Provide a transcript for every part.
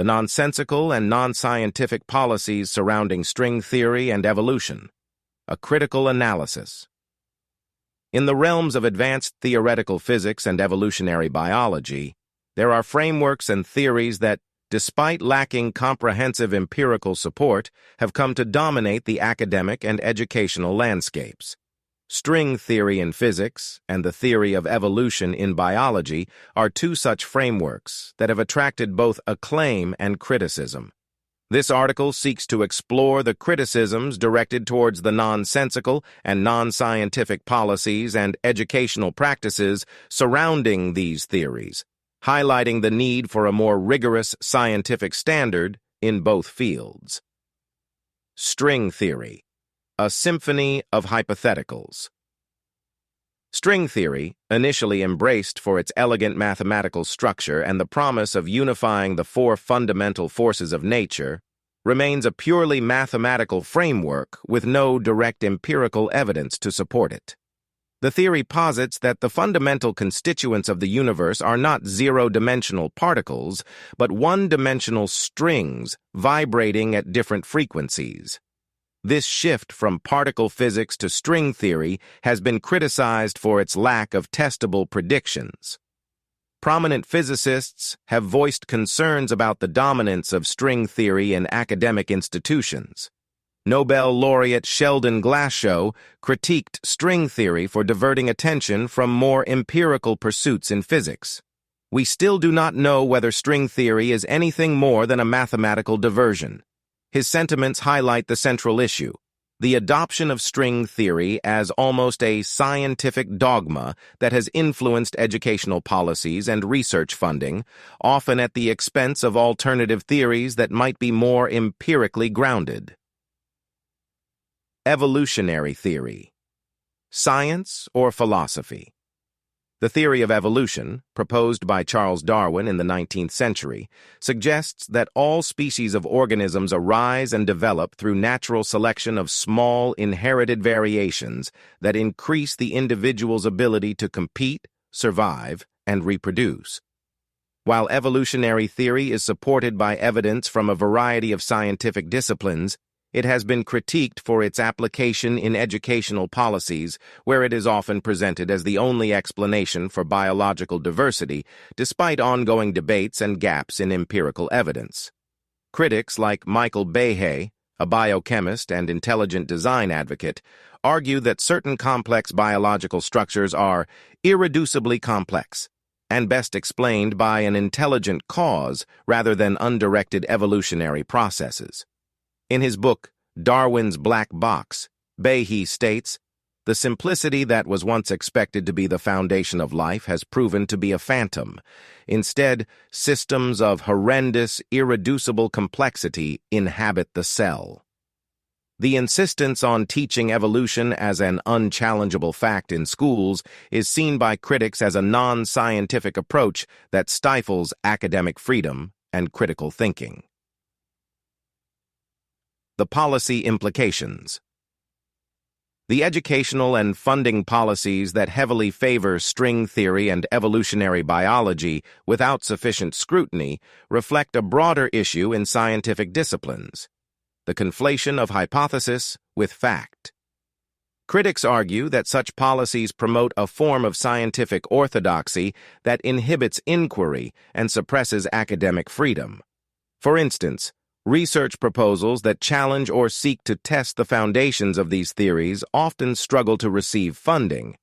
the nonsensical and non-scientific policies surrounding string theory and evolution, a critical analysis. In the realms of advanced theoretical physics and evolutionary biology, there are frameworks and theories that, despite lacking comprehensive empirical support, have come to dominate the academic and educational landscapes. String theory in physics and the theory of evolution in biology are two such frameworks that have attracted both acclaim and criticism. This article seeks to explore the criticisms directed towards the nonsensical and non-scientific policies and educational practices surrounding these theories, highlighting the need for a more rigorous scientific standard in both fields. String theory, a symphony of hypotheticals. String theory, initially embraced for its elegant mathematical structure and the promise of unifying the four fundamental forces of nature, remains a purely mathematical framework with no direct empirical evidence to support it. The theory posits that the fundamental constituents of the universe are not zero-dimensional particles, but one-dimensional strings vibrating at different frequencies. This shift from particle physics to string theory has been criticized for its lack of testable predictions. Prominent physicists have voiced concerns about the dominance of string theory in academic institutions. Nobel laureate Sheldon Glashow critiqued string theory for diverting attention from more empirical pursuits in physics. We still do not know whether string theory is anything more than a mathematical diversion. His sentiments highlight the central issue: the adoption of string theory as almost a scientific dogma that has influenced educational policies and research funding, often at the expense of alternative theories that might be more empirically grounded. Evolutionary theory. Science or philosophy? The theory of evolution, proposed by Charles Darwin in the 19th century, suggests that all species of organisms arise and develop through natural selection of small, inherited variations that increase the individual's ability to compete, survive, and reproduce. While evolutionary theory is supported by evidence from a variety of scientific disciplines, it has been critiqued for its application in educational policies, where it is often presented as the only explanation for biological diversity, despite ongoing debates and gaps in empirical evidence. Critics like Michael Behe, a biochemist and intelligent design advocate, argue that certain complex biological structures are irreducibly complex and best explained by an intelligent cause rather than undirected evolutionary processes. In his book, Darwin's Black Box, Behe states, "The simplicity that was once expected to be the foundation of life has proven to be a phantom. Instead, systems of horrendous, irreducible complexity inhabit the cell." The insistence on teaching evolution as an unchallengeable fact in schools is seen by critics as a non-scientific approach that stifles academic freedom and critical thinking. The policy implications. The educational and funding policies that heavily favor string theory and evolutionary biology without sufficient scrutiny reflect a broader issue in scientific disciplines: the conflation of hypothesis with fact. Critics argue that such policies promote a form of scientific orthodoxy that inhibits inquiry and suppresses academic freedom. For instance, research proposals that challenge or seek to test the foundations of these theories often struggle to receive funding,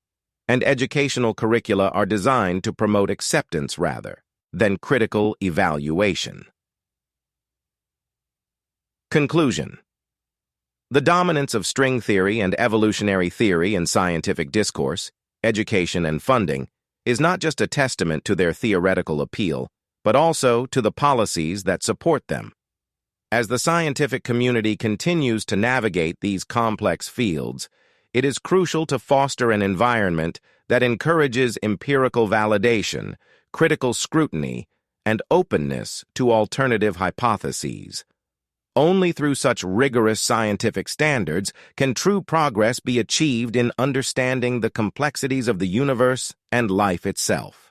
and educational curricula are designed to promote acceptance rather than critical evaluation. Conclusion. The dominance of string theory and evolutionary theory in scientific discourse, education, and funding is not just a testament to their theoretical appeal, but also to the policies that support them. As the scientific community continues to navigate these complex fields, it is crucial to foster an environment that encourages empirical validation, critical scrutiny, and openness to alternative hypotheses. Only through such rigorous scientific standards can true progress be achieved in understanding the complexities of the universe and life itself.